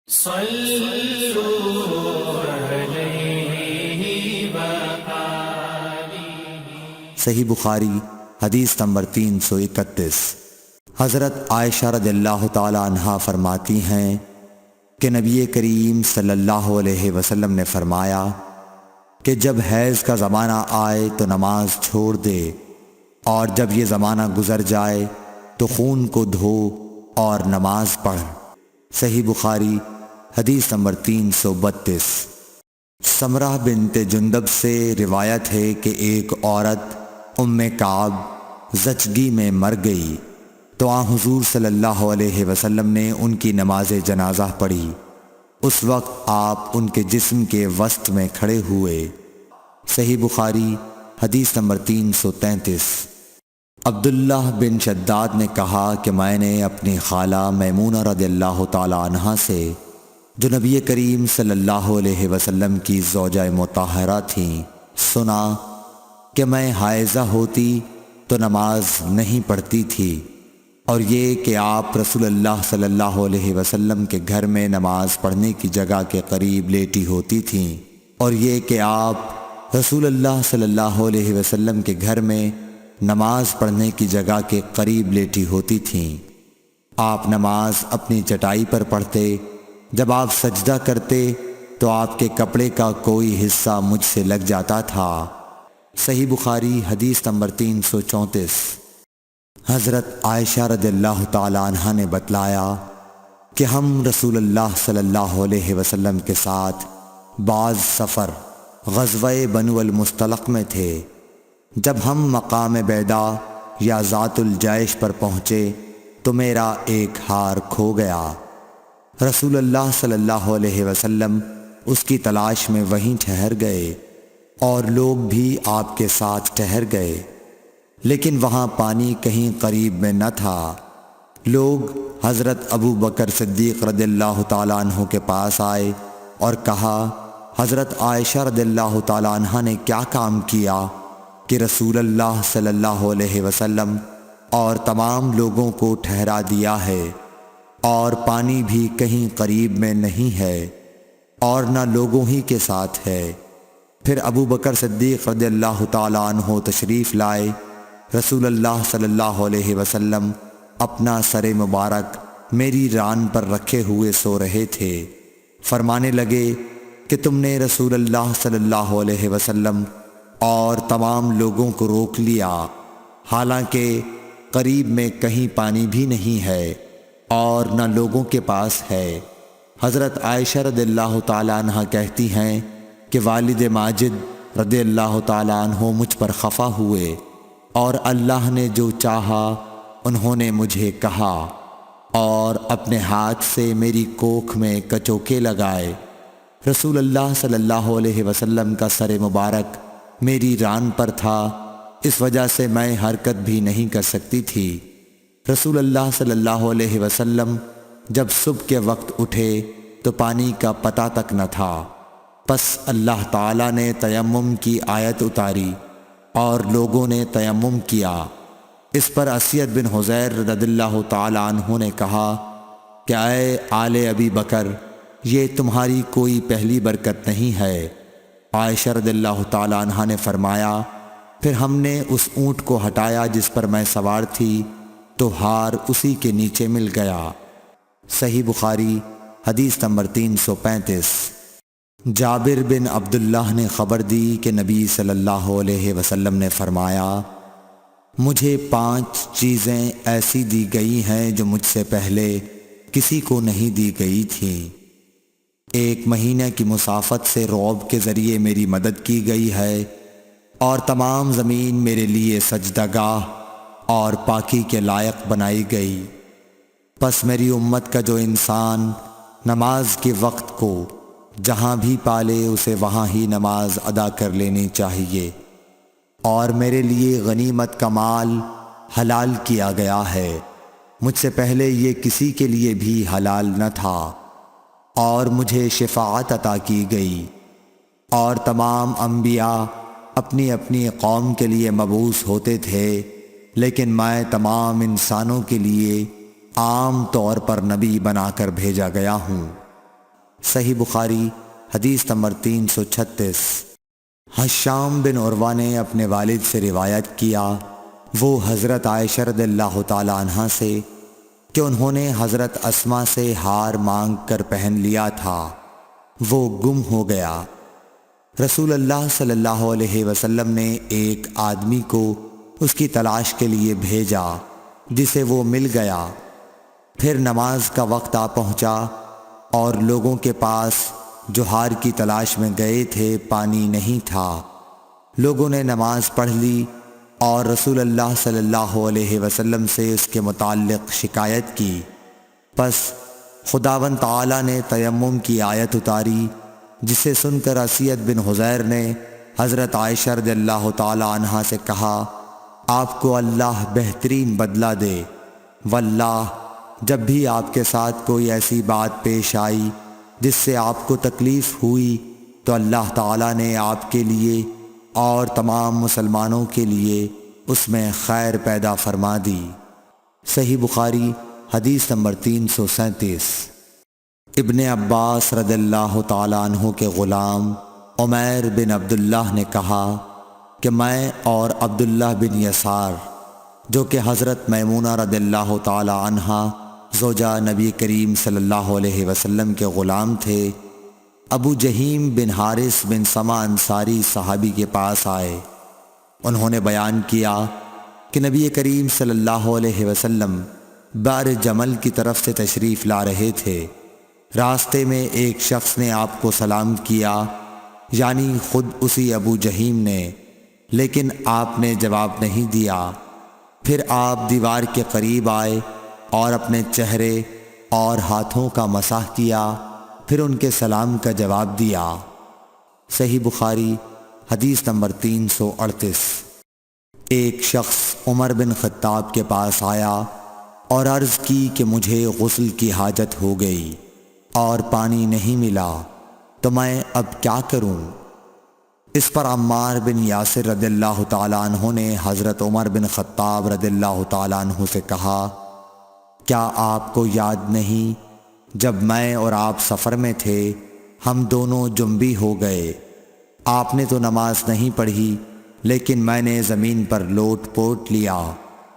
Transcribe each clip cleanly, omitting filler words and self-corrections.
صحیح بخاری حدیث نمبر 331۔ حضرت عائشہ رضی اللہ تعالی عنہا فرماتی ہیں کہ نبی کریم صلی اللہ علیہ وسلم نے فرمایا کہ جب حیض کا زمانہ آئے تو نماز چھوڑ دے، اور جب یہ زمانہ گزر جائے تو خون کو دھو اور نماز پڑھ۔ صحیح بخاری حدیث نمبر 332۔ سمرہ بنت جندب سے روایت ہے کہ ایک عورت ام کعب زچگی میں مر گئی تو حضور صلی اللہ علیہ وسلم نے ان کی نماز جنازہ پڑھی۔ اس وقت آپ ان کے جسم کے وسط میں کھڑے ہوئے۔ صحیح بخاری حدیث نمبر 333۔ عبداللہ بن شداد نے کہا کہ میں نے اپنی خالہ میمونہ رضی اللہ تعالی عنہا سے، جو نبی کریم صلی اللہ علیہ وسلم کی زوجہ مطہرہ تھیں، سنا کہ میں حائضہ ہوتی تو نماز نہیں پڑھتی تھی، اور یہ کہ آپ رسول اللہ صلی اللہ علیہ وسلم کے گھر میں نماز پڑھنے کی جگہ کے قریب لیٹی ہوتی تھیں، اور یہ کہ آپ رسول اللہ صلی اللہ علیہ وسلم کے گھر میں نماز پڑھنے کی جگہ کے قریب لیٹی ہوتی تھیں۔ آپ نماز اپنی چٹائی پر پڑھتے، جب آپ سجدہ کرتے تو آپ کے کپڑے کا کوئی حصہ مجھ سے لگ جاتا تھا۔ صحیح بخاری حدیث نمبر 334۔ حضرت عائشہ رضی اللہ تعالی عنہا نے بتلایا کہ ہم رسول اللہ صلی اللہ علیہ وسلم کے ساتھ بعض سفر غزوہ بنو المصطلق میں تھے۔ جب ہم مقام بیدا یا ذات الجیش پر پہنچے تو میرا ایک ہار کھو گیا۔ رسول اللہ صلی اللہ علیہ وسلم اس کی تلاش میں وہیں ٹھہر گئے، اور لوگ بھی آپ کے ساتھ ٹھہر گئے، لیکن وہاں پانی کہیں قریب میں نہ تھا۔ لوگ حضرت ابو بکر صدیق رضی اللہ تعالیٰ عنہ کے پاس آئے اور کہا، حضرت عائشہ رضی اللہ تعالیٰ عنہ نے کیا کام کیا کہ رسول اللہ صلی اللہ علیہ وسلم اور تمام لوگوں کو ٹھہرا دیا ہے، اور پانی بھی کہیں قریب میں نہیں ہے، اور نہ لوگوں ہی کے ساتھ ہے۔ پھر ابو بکر صدیق رضی اللہ تعالیٰ عنہ تشریف لائے۔ رسول اللہ صلی اللہ علیہ وسلم اپنا سر مبارک میری ران پر رکھے ہوئے سو رہے تھے۔ فرمانے لگے کہ تم نے رسول اللہ صلی اللہ علیہ وسلم اور تمام لوگوں کو روک لیا، حالانکہ قریب میں کہیں پانی بھی نہیں ہے اور نہ لوگوں کے پاس ہے۔ حضرت عائشہ رضی اللہ تعالی عنہ کہتی ہیں کہ والد ماجد رضی اللہ تعالی عنہ مجھ پر خفا ہوئے، اور اللہ نے جو چاہا انہوں نے مجھے کہا، اور اپنے ہاتھ سے میری کوکھ میں کچوکے لگائے۔ رسول اللہ صلی اللہ علیہ وسلم کا سر مبارک میری ران پر تھا، اس وجہ سے میں حرکت بھی نہیں کر سکتی تھی۔ رسول اللہ صلی اللہ علیہ وسلم جب صبح کے وقت اٹھے تو پانی کا پتہ تک نہ تھا، پس اللہ تعالیٰ نے تیمم کی آیت اتاری اور لوگوں نے تیمم کیا۔ اس پر اسید بن حذیر رضی اللہ تعالی عنہ نے کہا کہ اے آل ابی بکر، یہ تمہاری کوئی پہلی برکت نہیں ہے۔ عائشہ رضی اللہ تعالی عنہ نے فرمایا، پھر ہم نے اس اونٹ کو ہٹایا جس پر میں سوار تھی تو ہار اسی کے نیچے مل گیا۔ صحیح بخاری حدیث نمبر 335۔ جابر بن عبداللہ نے خبر دی کہ نبی صلی اللہ علیہ وسلم نے فرمایا، مجھے 5 چیزیں ایسی دی گئی ہیں جو مجھ سے پہلے کسی کو نہیں دی گئی تھیں۔ 1 مہینے کی مسافت سے رعب کے ذریعے میری مدد کی گئی ہے، اور تمام زمین میرے لیے سجدہ گاہ اور پاکی کے لائق بنائی گئی۔ پس میری امت کا جو انسان نماز کے وقت کو جہاں بھی پالے اسے وہاں ہی نماز ادا کر لینی چاہیے، اور میرے لیے غنیمت کا مال حلال کیا گیا ہے، مجھ سے پہلے یہ کسی کے لیے بھی حلال نہ تھا، اور مجھے شفاعت عطا کی گئی، اور تمام انبیاء اپنی اپنی قوم کے لیے مبعوث ہوتے تھے، لیکن میں تمام انسانوں کے لیے عام طور پر نبی بنا کر بھیجا گیا ہوں۔ صحیح بخاری حدیث نمبر 336۔ حشام بن عروہ نے اپنے والد سے روایت کیا، وہ حضرت عائشہ رضی اللہ تعالی عنہا سے، کہ انہوں نے حضرت اسما سے ہار مانگ کر پہن لیا تھا، وہ گم ہو گیا۔ رسول اللہ صلی اللہ علیہ وسلم نے ایک آدمی کو اس کی تلاش کے لیے بھیجا، جسے وہ مل گیا۔ پھر نماز کا وقت آ پہنچا اور لوگوں کے پاس جو ہار کی تلاش میں گئے تھے پانی نہیں تھا۔ لوگوں نے نماز پڑھ لی اور رسول اللہ صلی اللہ علیہ وسلم سے اس کے متعلق شکایت کی۔ پس خداوند تعالی نے تیمم کی آیت اتاری، جسے سن کر اسید بن حضیر نے حضرت عائشہ رضی اللہ تعالی عنہا سے کہا، آپ کو اللہ بہترین بدلہ دے، واللہ جب بھی آپ کے ساتھ کوئی ایسی بات پیش آئی جس سے آپ کو تکلیف ہوئی تو اللہ تعالیٰ نے آپ کے لیے اور تمام مسلمانوں کے لیے اس میں خیر پیدا فرما دی۔ صحیح بخاری حدیث نمبر 337۔ ابن عباس رضی اللہ تعالیٰ عنہ کے غلام عمیر بن عبداللہ نے کہا کہ میں اور عبداللہ بن یسار، جو کہ حضرت میمونہ رضی اللہ تعالیٰ عنہا زوجہ نبی کریم صلی اللہ علیہ وسلم کے غلام تھے، ابو جہیم بن حارث بن سما انصاری صحابی کے پاس آئے۔ انہوں نے بیان کیا کہ نبی کریم صلی اللہ علیہ وسلم بار جمل کی طرف سے تشریف لا رہے تھے۔ راستے میں ایک شخص نے آپ کو سلام کیا، یعنی خود اسی ابو جہیم نے، لیکن آپ نے جواب نہیں دیا۔ پھر آپ دیوار کے قریب آئے اور اپنے چہرے اور ہاتھوں کا مسح کیا، پھر ان کے سلام کا جواب دیا۔ صحیح بخاری حدیث نمبر 338۔ ایک شخص عمر بن خطاب کے پاس آیا اور عرض کی کہ مجھے غسل کی حاجت ہو گئی اور پانی نہیں ملا، تو میں اب کیا کروں؟ اس پر عمار بن یاسر رضی اللہ تعالیٰ عنہ نے حضرت عمر بن خطاب رضی اللہ تعالیٰ عنہ سے کہا، کیا آپ کو یاد نہیں جب میں اور آپ سفر میں تھے، ہم دونوں جنبی ہو گئے، آپ نے تو نماز نہیں پڑھی، لیکن میں نے زمین پر لوٹ پوٹ لیا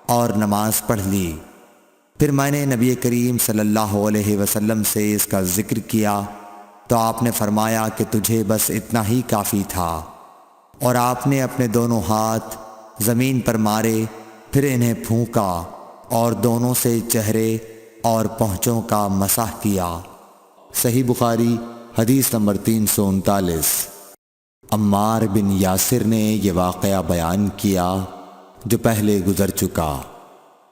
اور نماز پڑھ لی۔ پھر میں نے نبی کریم صلی اللہ علیہ وسلم سے اس کا ذکر کیا تو آپ نے فرمایا کہ تجھے بس اتنا ہی کافی تھا، اور آپ نے اپنے دونوں ہاتھ زمین پر مارے، پھر انہیں پھونکا اور دونوں سے چہرے اور پونچھوں کا مسح کیا۔ صحیح بخاری حدیث نمبر 339۔ عمار بن یاسر نے یہ واقعہ بیان کیا جو پہلے گزر چکا،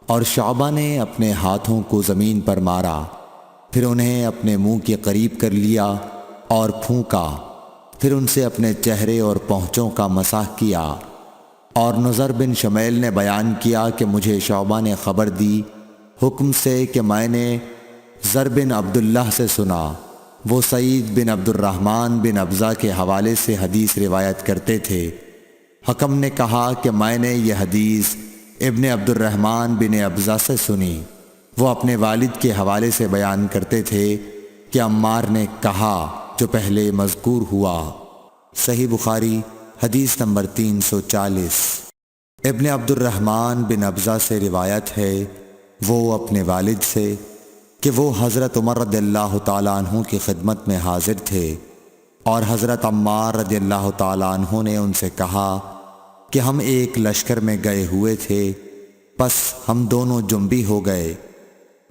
اور شعبہ نے اپنے ہاتھوں کو زمین پر مارا، پھر انہیں اپنے منہ کے قریب کر لیا اور پھونکا، پھر ان سے اپنے چہرے اور پونچھوں کا مسح کیا۔ اور نضر بن شمیل نے بیان کیا کہ مجھے شعبہ نے خبر دی حکم سے کہ میں نے زر بن عبداللہ سے سنا، وہ سعید بن عبد الرحمن بن ابزہ کے حوالے سے حدیث روایت کرتے تھے۔ حکم نے کہا کہ میں نے یہ حدیث ابن عبد الرحمن بن ابزہ سے سنی، وہ اپنے والد کے حوالے سے بیان کرتے تھے کہ عمار نے کہا جو پہلے مذکور ہوا۔ صحیح بخاری حدیث نمبر 340۔ ابن عبد الرحمن بن ابزہ سے روایت ہے، وہ اپنے والد سے، کہ وہ حضرت عمر رضی اللہ تعالیٰ عنہ کی خدمت میں حاضر تھے، اور حضرت عمار رضی اللہ تعالیٰ عنہ نے ان سے کہا کہ ہم ایک لشکر میں گئے ہوئے تھے، پس ہم دونوں جنبی ہو گئے،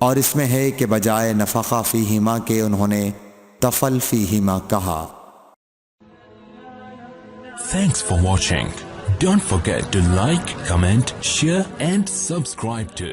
اور اس میں ہے کہ بجائے نفخہ فیہما کے انہوں نے تفل فیہما کہا۔ Thanks for watching. Don't forget to like, comment, share and subscribe to